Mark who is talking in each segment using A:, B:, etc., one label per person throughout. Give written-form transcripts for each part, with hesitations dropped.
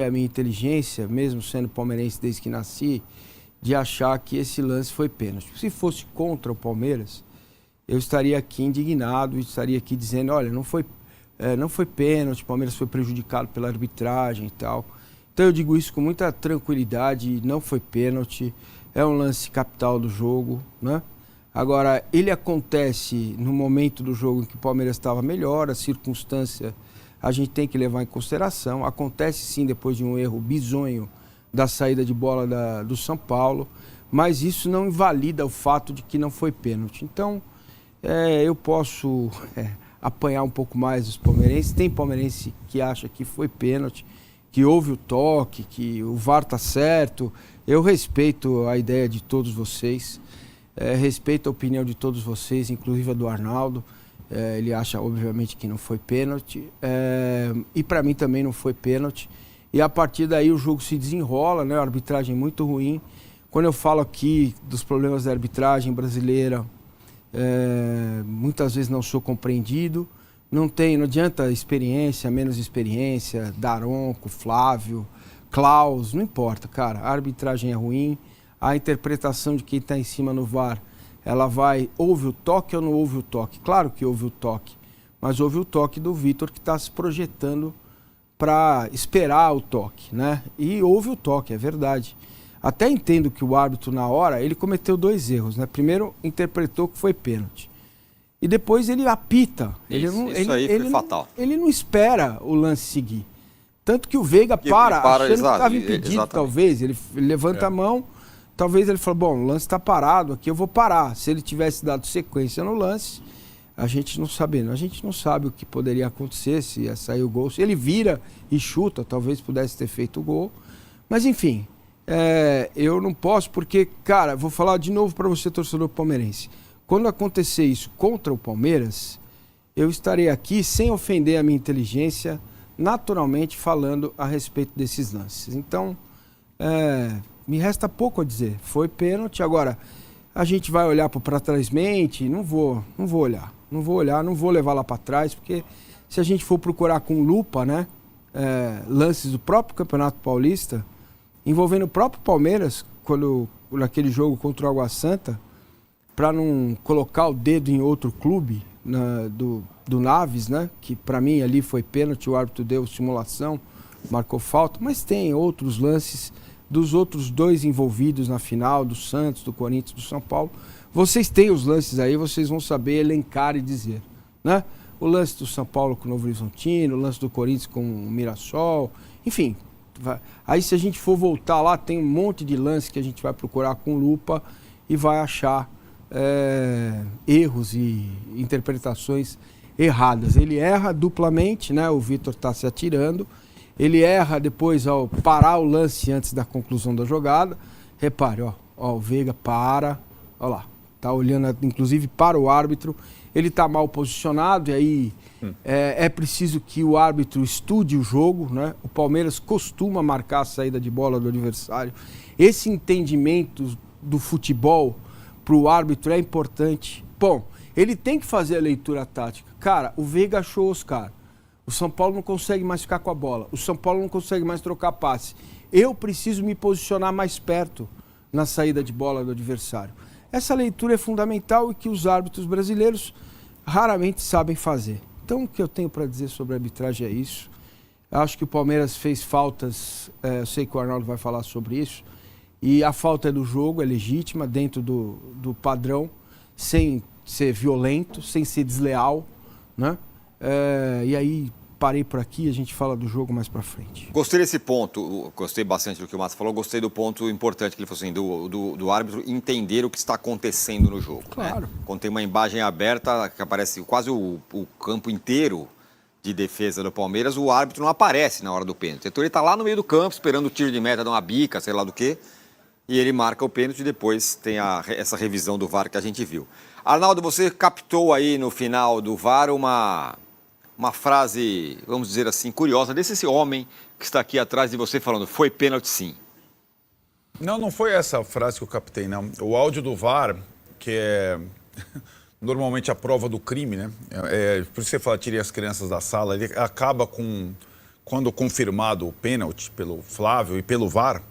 A: a minha inteligência, mesmo sendo palmeirense desde que nasci, de achar que esse lance foi pênalti. Se fosse contra o Palmeiras, eu estaria aqui indignado e estaria aqui dizendo, olha, não foi pênalti, o Palmeiras foi prejudicado pela arbitragem e tal. Então eu digo isso com muita tranquilidade, não foi pênalti, é um lance capital do jogo, né? Agora, ele acontece no momento do jogo em que o Palmeiras estava melhor, a circunstância a gente tem que levar em consideração. Acontece sim depois de um erro bizonho da saída de bola do São Paulo, mas isso não invalida o fato de que não foi pênalti. Então, eu posso apanhar um pouco mais os palmeirenses. Tem palmeirense que acha que foi pênalti, que houve o toque, que o VAR está certo. Eu respeito a ideia de todos vocês, respeito a opinião de todos vocês, inclusive a do Arnaldo. Ele acha, obviamente, que não foi pênalti. E para mim também não foi pênalti. E a partir daí o jogo se desenrola, né? A arbitragem muito ruim. Quando eu falo aqui dos problemas da arbitragem brasileira, muitas vezes não sou compreendido. Não adianta experiência, menos experiência, Daronco, Flávio, Klaus, não importa, cara. A arbitragem é ruim. A interpretação de quem está em cima no VAR, houve o toque ou não houve o toque? Claro que houve o toque, mas houve o toque do Vitor, que está se projetando para esperar o toque, né? E houve o toque, é verdade. Até entendo que o árbitro, na hora, ele cometeu 2 erros, né? Primeiro, interpretou que foi pênalti. E depois ele apita.
B: Isso aí foi fatal.
A: Ele não espera o lance seguir. Tanto que o Veiga para achando que estava impedido, exatamente. Talvez. Ele levanta a mão, talvez ele fala, bom, o lance está parado, aqui eu vou parar. Se ele tivesse dado sequência no lance, a gente não sabe o que poderia acontecer, se ia sair o gol. Se ele vira e chuta, talvez pudesse ter feito o gol. Mas enfim, eu não posso porque, cara, vou falar de novo para você, torcedor palmeirense. Quando acontecer isso contra o Palmeiras, eu estarei aqui sem ofender a minha inteligência, naturalmente falando a respeito desses lances. Então, me resta pouco a dizer. Foi pênalti. Agora, a gente vai olhar para trás-mente? Não vou olhar. Não vou levar lá para trás, porque se a gente for procurar com lupa, né, lances do próprio Campeonato Paulista, envolvendo o próprio Palmeiras, naquele jogo contra o Água Santa, para não colocar o dedo em outro clube, do Naves, né, que para mim ali foi pênalti, o árbitro deu simulação, marcou falta, mas tem outros lances dos outros 2 envolvidos na final, do Santos, do Corinthians, do São Paulo. Vocês têm os lances aí, vocês vão saber elencar e dizer, né? O lance do São Paulo com o Novo Horizontino, o lance do Corinthians com o Mirassol, enfim. Aí se a gente for voltar lá, tem um monte de lances que a gente vai procurar com lupa e vai achar erros e interpretações erradas. Ele erra duplamente, né? O Vitor está se atirando. Ele erra depois ao parar o lance antes da conclusão da jogada. Repare, ó, o Veiga para, ó lá, tá olhando inclusive para o árbitro. Ele está mal posicionado e aí é preciso que o árbitro estude o jogo, né? O Palmeiras costuma marcar a saída de bola do adversário. Esse entendimento do futebol para o árbitro é importante. Bom, ele tem que fazer a leitura tática. Cara, o Veiga achou o Oscar. O São Paulo não consegue mais ficar com a bola. O São Paulo não consegue mais trocar passe. Eu preciso me posicionar mais perto na saída de bola do adversário. Essa leitura é fundamental e que os árbitros brasileiros raramente sabem fazer. Então, o que eu tenho para dizer sobre a arbitragem é isso. Eu acho que o Palmeiras fez faltas, eu sei que o Arnaldo vai falar sobre isso, e a falta é do jogo, é legítima, dentro do padrão, sem ser violento, sem ser desleal, né? E aí, parei por aqui, a gente fala do jogo mais pra frente.
B: Gostei desse ponto, gostei bastante do que o Márcio falou, gostei do ponto importante que ele falou assim, do árbitro entender o que está acontecendo no jogo.
A: Claro.
B: Né? Quando tem uma imagem aberta, que aparece quase o campo inteiro de defesa do Palmeiras, o árbitro não aparece na hora do pênalti. Então ele está lá no meio do campo, esperando o tiro de meta, dar uma bica, sei lá do quê, e ele marca o pênalti e depois tem essa revisão do VAR que a gente viu. Arnaldo, você captou aí no final do VAR uma frase, vamos dizer assim, curiosa, desse homem que está aqui atrás de você falando, foi pênalti sim.
C: Não foi essa frase que eu captei, não. O áudio do VAR, que é normalmente a prova do crime, né? Por isso que você fala, tirem as crianças da sala, ele acaba com quando confirmado o pênalti pelo Flávio e pelo VAR,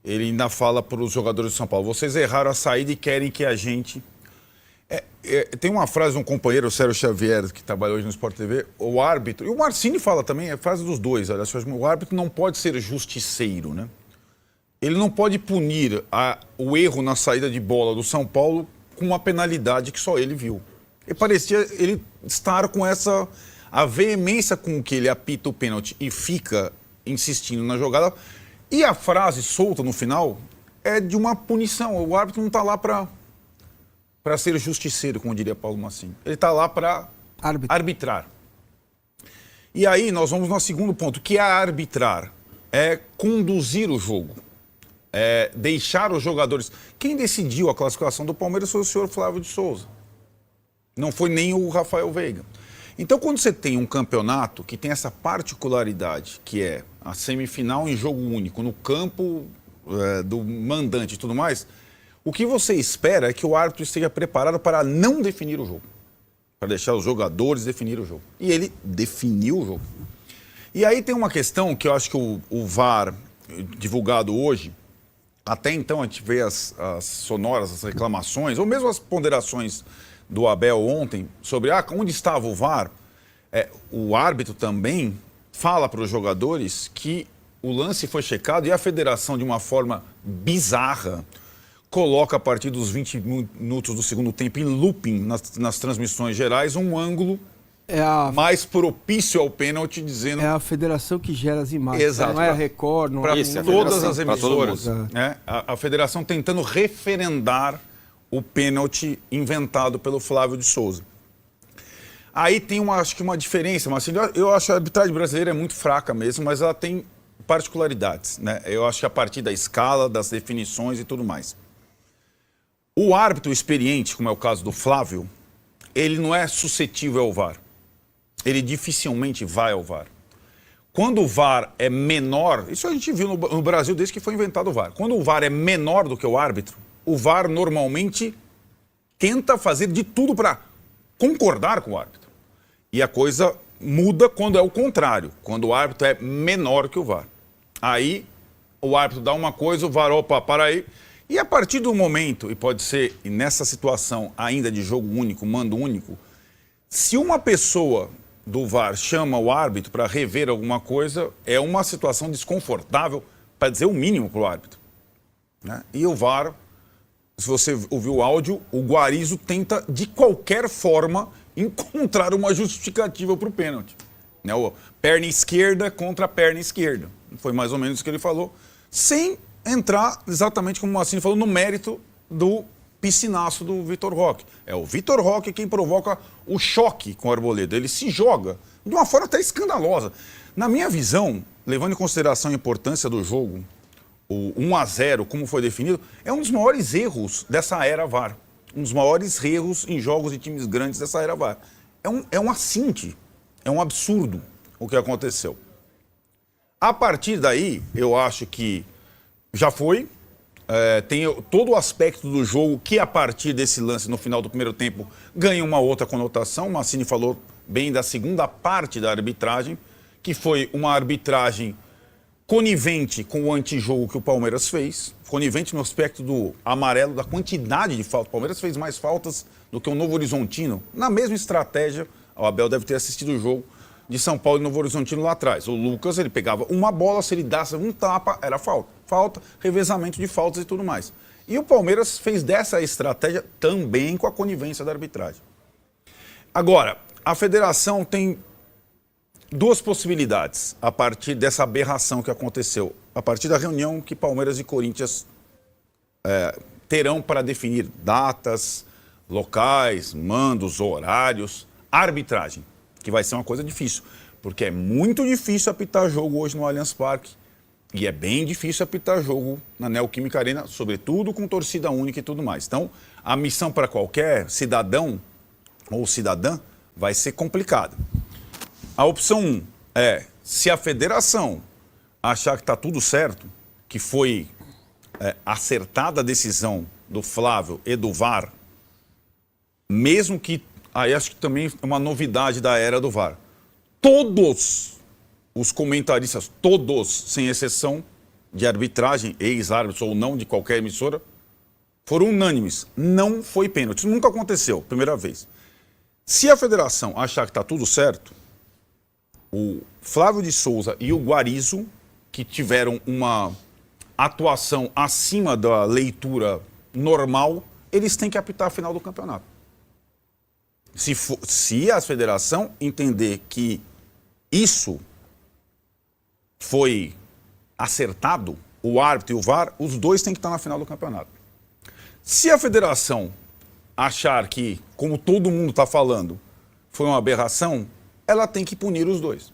C: ele ainda fala para os jogadores de São Paulo, vocês erraram a saída e querem que a gente... tem uma frase de um companheiro, o Sérgio Xavier, que trabalhou hoje no Sport TV, o árbitro, e o Marcini fala também, é a frase dos dois, olha, o árbitro não pode ser justiceiro, né? Ele não pode punir o erro na saída de bola do São Paulo com uma penalidade que só ele viu. E parecia ele estar com a veemência com que ele apita o pênalti e fica insistindo na jogada. E a frase solta no final é de uma punição. O árbitro não está lá para ser justiceiro, como diria Paulo Massinho. Ele está lá para arbitrar. E aí nós vamos no segundo ponto, que é arbitrar. É conduzir o jogo. É deixar os jogadores... Quem decidiu a classificação do Palmeiras foi o senhor Flávio de Souza. Não foi nem o Rafael Veiga. Então, quando você tem um campeonato que tem essa particularidade, que é a semifinal em jogo único, no campo do mandante e tudo mais, o que você espera é que o árbitro esteja preparado para não definir o jogo. Para deixar os jogadores definir o jogo. E ele definiu o jogo. E aí tem uma questão que eu acho que o VAR, divulgado hoje, até então a gente vê as sonoras, as reclamações, ou mesmo as ponderações do Abel ontem sobre onde estava o VAR. O árbitro também fala para os jogadores que o lance foi checado e a federação, de uma forma bizarra, coloca a partir dos 20 minutos do segundo tempo em looping nas transmissões gerais um ângulo mais propício ao pênalti, dizendo...
A: É a federação que gera as imagens.
C: Exato.
A: Não é a Record, não
C: é... Para todas as emissoras.
B: Né?
C: A federação tentando referendar o pênalti inventado pelo Flávio de Souza. Aí tem acho que uma diferença, mas assim, eu acho que a arbitragem brasileira é muito fraca mesmo, mas ela tem particularidades, né? Eu acho que a partir da escala, das definições e tudo mais. O árbitro experiente, como é o caso do Flávio, ele não é suscetível ao VAR. Ele dificilmente vai ao VAR. Quando o VAR é menor, isso a gente viu no Brasil desde que foi inventado o VAR. Quando o VAR é menor do que o árbitro, o VAR normalmente tenta fazer de tudo para concordar com o árbitro. E a coisa muda quando é o contrário, quando o árbitro é menor que o VAR. Aí o árbitro dá uma coisa, o VAR, opa, para aí. E a partir do momento, e pode ser nessa situação ainda de jogo único, mando único, se uma pessoa do VAR chama o árbitro para rever alguma coisa, é uma situação desconfortável, para dizer o mínimo para o árbitro. Né? E o VAR, se você ouviu o áudio, o Guarizo tenta, de qualquer forma, encontrar uma justificativa para o pênalti. Né? O perna esquerda contra a perna esquerda. Foi mais ou menos o que ele falou, sem entrar, exatamente como o Massini falou, no mérito do piscinaço do Vitor Roque. É o Vitor Roque quem provoca o choque com o Arboleda. Ele se joga de uma forma até escandalosa. Na minha visão, levando em consideração a importância do jogo, o 1-0, como foi definido, é um dos maiores erros dessa era VAR. Um dos maiores erros em jogos de times grandes dessa era VAR. É um assinte, é um absurdo o que aconteceu. A partir daí, eu acho que já foi. Tem todo o aspecto do jogo que, a partir desse lance no final do primeiro tempo, ganha uma outra conotação. O Massini falou bem da segunda parte da arbitragem, que foi uma arbitragem conivente com o antijogo que o Palmeiras fez, conivente no aspecto do amarelo, da quantidade de faltas. O Palmeiras fez mais faltas do que o Novo Horizontino, na mesma estratégia. O Abel deve ter assistido o jogo de São Paulo e Novo Horizontino lá atrás. O Lucas, ele pegava uma bola, se ele desse um tapa, era falta. Falta, revezamento de faltas e tudo mais. E o Palmeiras fez dessa estratégia também com a conivência da arbitragem. Agora, a federação tem duas possibilidades a partir dessa aberração que aconteceu. A partir da reunião que Palmeiras e Corinthians terão para definir datas, locais, mandos, horários, arbitragem, que vai ser uma coisa difícil, porque é muito difícil apitar jogo hoje no Allianz Parque e é bem difícil apitar jogo na Neoquímica Arena, sobretudo com torcida única e tudo mais. Então, a missão para qualquer cidadão ou cidadã vai ser complicada. A opção 1 é, se a federação achar que está tudo certo, que foi acertada a decisão do Flávio e do VAR, mesmo que, aí acho que também é uma novidade da era do VAR, todos os comentaristas, todos, sem exceção, de arbitragem, ex-árbitros ou não, de qualquer emissora, foram unânimes. Não foi pênalti. Isso nunca aconteceu, primeira vez. Se a federação achar que está tudo certo, o Flávio de Souza e o Guarizo, que tiveram uma atuação acima da leitura normal, eles têm que apitar a final do campeonato. Se a federação entender que isso foi acertado, o árbitro e o VAR, os dois têm que estar na final do campeonato. Se a federação achar que, como todo mundo está falando, foi uma aberração, ela tem que punir os dois.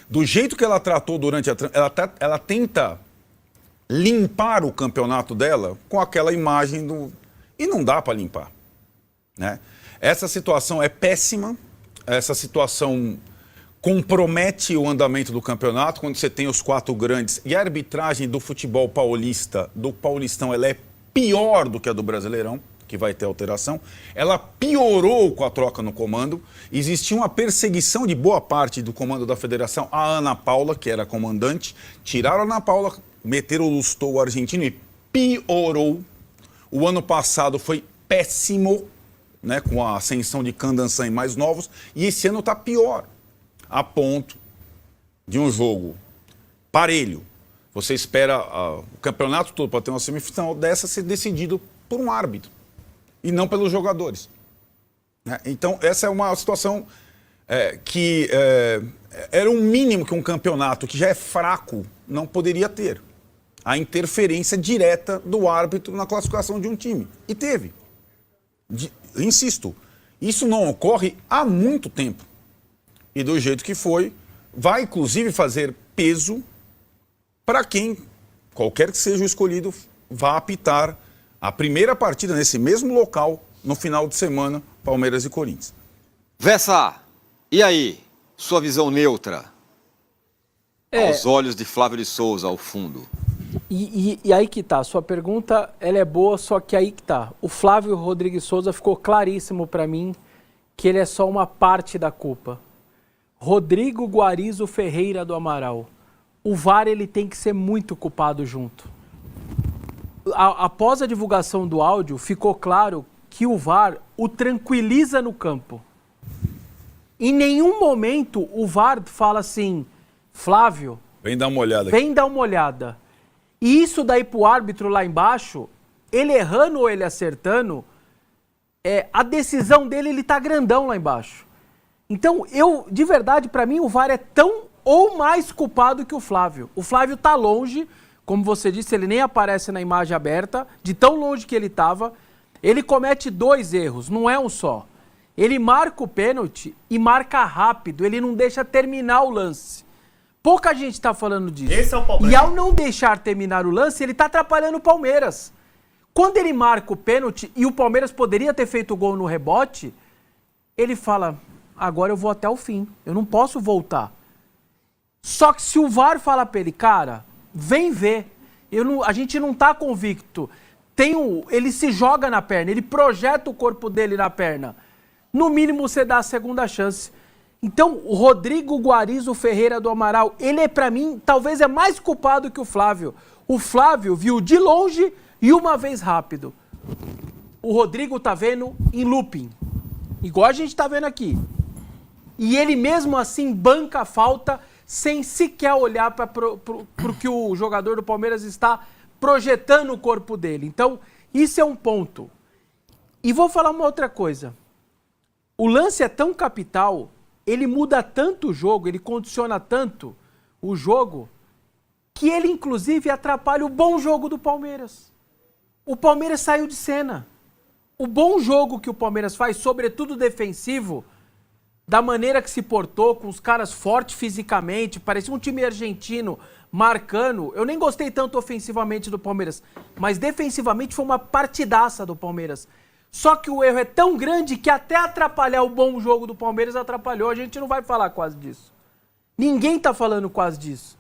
C: Do jeito que ela tratou durante ela tenta limpar o campeonato dela com aquela imagem do... E não dá para limpar, né? Essa situação é péssima, essa situação compromete o andamento do campeonato, quando você tem os 4 grandes. E a arbitragem do futebol paulista, do Paulistão, ela é pior do que a do Brasileirão, que vai ter alteração. Ela piorou com a troca no comando. Existia uma perseguição de boa parte do comando da federação a Ana Paula, que era comandante. Tiraram a Ana Paula, meteram o Lustó, o argentino, e piorou. O ano passado foi péssimo, né, com a ascensão de Candançã e mais novos. E esse ano está pior. A ponto de um jogo parelho. Você espera o campeonato todo para ter uma semifinal dessa ser decidido por um árbitro e não pelos jogadores, né? Então, essa é uma situação que era um mínimo que um campeonato que já é fraco não poderia ter. A interferência direta do árbitro na classificação de um time. E teve. Insisto, isso não ocorre há muito tempo. E do jeito que foi, vai inclusive fazer peso para quem, qualquer que seja o escolhido, vá apitar a primeira partida nesse mesmo local no final de semana, Palmeiras e Corinthians.
B: Vessa, e aí? Sua visão neutra aos olhos de Flávio de Souza, ao fundo.
D: E aí que tá, sua pergunta ela é boa, só que aí que tá. O Flávio Rodrigues Souza ficou claríssimo para mim que ele é só uma parte da culpa. Rodrigo Guarizo Ferreira do Amaral. O VAR ele tem que ser muito culpado junto. Após a divulgação do áudio, ficou claro que o VAR o tranquiliza no campo. Em nenhum momento o VAR fala assim, Flávio,
C: vem dar uma olhada.
D: Vem dar uma olhada. E isso daí pro árbitro lá embaixo, ele errando ou ele acertando, a decisão dele, ele tá grandão lá embaixo. Então, de verdade, para mim, o VAR é tão ou mais culpado que o Flávio. O Flávio tá longe, como você disse, ele nem aparece na imagem aberta, de tão longe que ele estava. Ele comete 2 erros, não é um só. Ele marca o pênalti e marca rápido, ele não deixa terminar o lance. Pouca gente está falando disso.
E: Esse é o problema.
D: E ao não deixar terminar o lance, ele está atrapalhando o Palmeiras. Quando ele marca o pênalti e o Palmeiras poderia ter feito o gol no rebote, ele fala, agora eu vou até o fim, eu não posso voltar. Só que se o VAR fala para ele, cara, vem ver, a gente não está convicto, ele se joga na perna, ele projeta o corpo dele na perna, no mínimo você dá a segunda chance. Então, o Rodrigo Guarizo Ferreira do Amaral, ele para mim, talvez é mais culpado que o Flávio. O Flávio viu de longe e uma vez rápido. O Rodrigo tá vendo em looping, igual a gente tá vendo aqui. E ele mesmo assim banca a falta sem sequer olhar para o que o jogador do Palmeiras está projetando o corpo dele. Então, isso é um ponto. E vou falar uma outra coisa. O lance é tão capital, ele muda tanto o jogo, ele condiciona tanto o jogo, que ele inclusive atrapalha o bom jogo do Palmeiras. O Palmeiras saiu de cena. O bom jogo que o Palmeiras faz, sobretudo defensivo, da maneira que se portou, com os caras fortes fisicamente, parecia um time argentino marcando. Eu nem gostei tanto ofensivamente do Palmeiras, mas defensivamente foi uma partidaça do Palmeiras. Só que o erro é tão grande que até atrapalhar o bom jogo do Palmeiras atrapalhou. A gente não vai falar quase disso. Ninguém tá falando quase disso.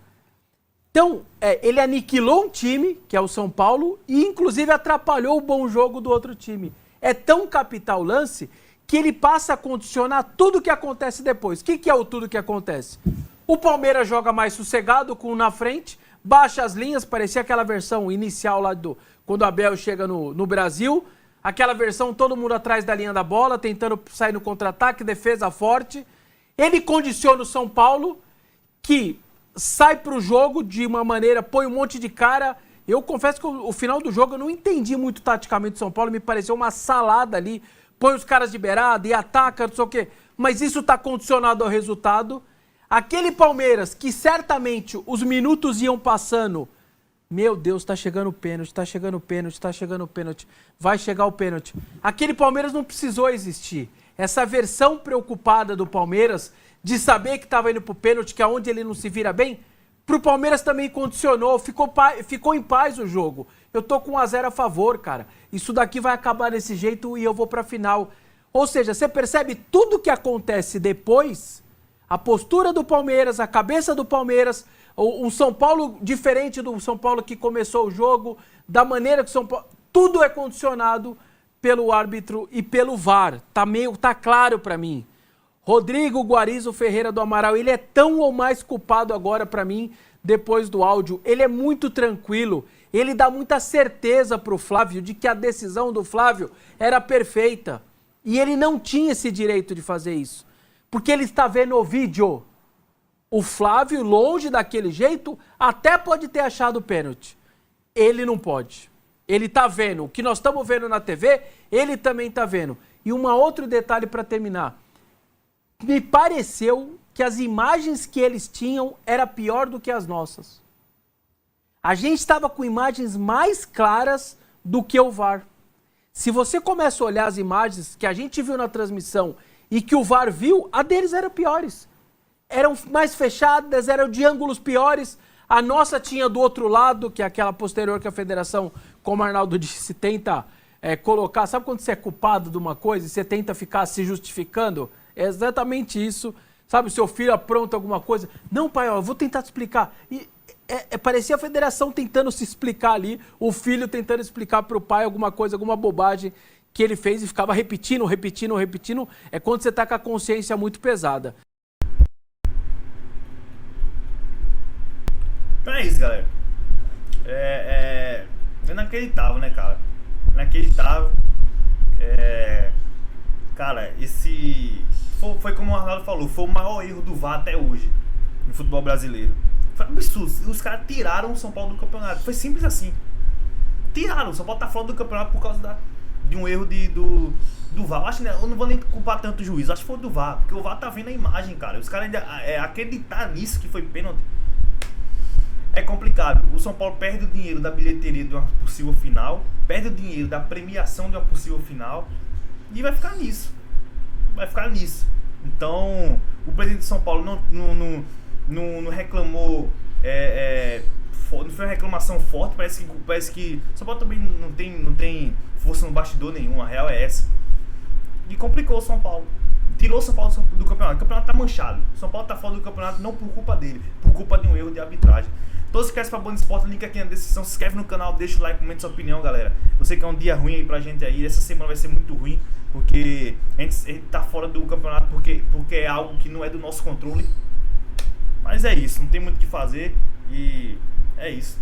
D: Então, ele aniquilou um time, que é o São Paulo, e inclusive atrapalhou o bom jogo do outro time. É tão capital o lance que ele passa a condicionar tudo o que acontece depois. O que é o tudo que acontece? O Palmeiras joga mais sossegado, com um na frente, baixa as linhas, parecia aquela versão inicial lá quando o Abel chega no Brasil. Aquela versão, todo mundo atrás da linha da bola, tentando sair no contra-ataque, defesa forte. Ele condiciona o São Paulo, que sai pro jogo de uma maneira, põe um monte de cara. Eu confesso que o final do jogo eu não entendi muito taticamente o São Paulo, me pareceu uma salada ali. Põe os caras de beirada e ataca, não sei o quê. Mas isso tá condicionado ao resultado. Aquele Palmeiras que certamente os minutos iam passando. Meu Deus, tá chegando o pênalti, tá chegando o pênalti, tá chegando o pênalti. Vai chegar o pênalti. Aquele Palmeiras não precisou existir. Essa versão preocupada do Palmeiras de saber que estava indo pro pênalti, que é onde ele não se vira bem, pro Palmeiras também condicionou, ficou em paz o jogo. Eu tô com 1-0 a favor, cara. Isso daqui vai acabar desse jeito e eu vou pra final. Ou seja, você percebe tudo que acontece depois, a postura do Palmeiras, a cabeça do Palmeiras, um São Paulo diferente do São Paulo que começou o jogo, da maneira que o São Paulo... Tudo é condicionado pelo árbitro e pelo VAR. Tá claro pra mim. Rodrigo Guarizo Ferreira do Amaral, ele é tão ou mais culpado agora pra mim, depois do áudio. Ele é muito tranquilo, ele dá muita certeza pro Flávio de que a decisão do Flávio era perfeita. E ele não tinha esse direito de fazer isso, porque ele está vendo o vídeo. O Flávio, longe daquele jeito, até pode ter achado o pênalti. Ele não pode. Ele tá vendo. O que nós estamos vendo na TV, ele também tá vendo. E um outro detalhe para terminar. Me pareceu que as imagens que eles tinham era pior do que as nossas. A gente estava com imagens mais claras do que o VAR. Se você começa a olhar as imagens que a gente viu na transmissão e que o VAR viu, a deles eram piores. Eram mais fechadas, eram de ângulos piores. A nossa tinha do outro lado, que é aquela posterior que a federação, como o Arnaldo disse, tenta colocar. Sabe quando você é culpado de uma coisa e você tenta ficar se justificando? É exatamente isso. Sabe, o seu filho apronta alguma coisa. Não, pai, ó, eu vou tentar te explicar. E parecia a federação tentando se explicar ali, o filho tentando explicar para o pai alguma coisa, alguma bobagem que ele fez e ficava repetindo. É quando você está com a consciência muito pesada.
E: Então é isso, galera. É inacreditável, né, cara? Inacreditável. Cara, esse... Foi como o Arnaldo falou, foi o maior erro do VAR até hoje no futebol brasileiro. Foi absurdo. Os caras tiraram o São Paulo do campeonato. Foi simples assim. Tiraram. O São Paulo tá fora do campeonato por causa de um erro do VAR. Eu não vou nem culpar tanto o juiz. Acho que foi do VAR. Porque o VAR tá vendo a imagem, cara. Os caras ainda acreditar nisso que foi pênalti é complicado. O São Paulo perde o dinheiro da bilheteria de uma possível final. Perde o dinheiro da premiação de uma possível final. E vai ficar nisso. Então, o presidente de São Paulo não reclamou, não foi uma reclamação forte. Parece que São Paulo também não tem força no bastidor nenhuma. A real é essa. E complicou o São Paulo. Tirou o São Paulo do campeonato. O campeonato tá manchado. O São Paulo tá fora do campeonato não por culpa dele, por culpa de um erro de arbitragem. Então se inscreve pra Band Esporte, link aqui na descrição. Se inscreve no canal, deixa o like, comenta sua opinião, galera. Eu sei que é um dia ruim aí pra gente aí. Essa semana vai ser muito ruim, porque a gente tá fora do campeonato porque é algo que não é do nosso controle. Mas é isso, não tem muito o que fazer e é isso.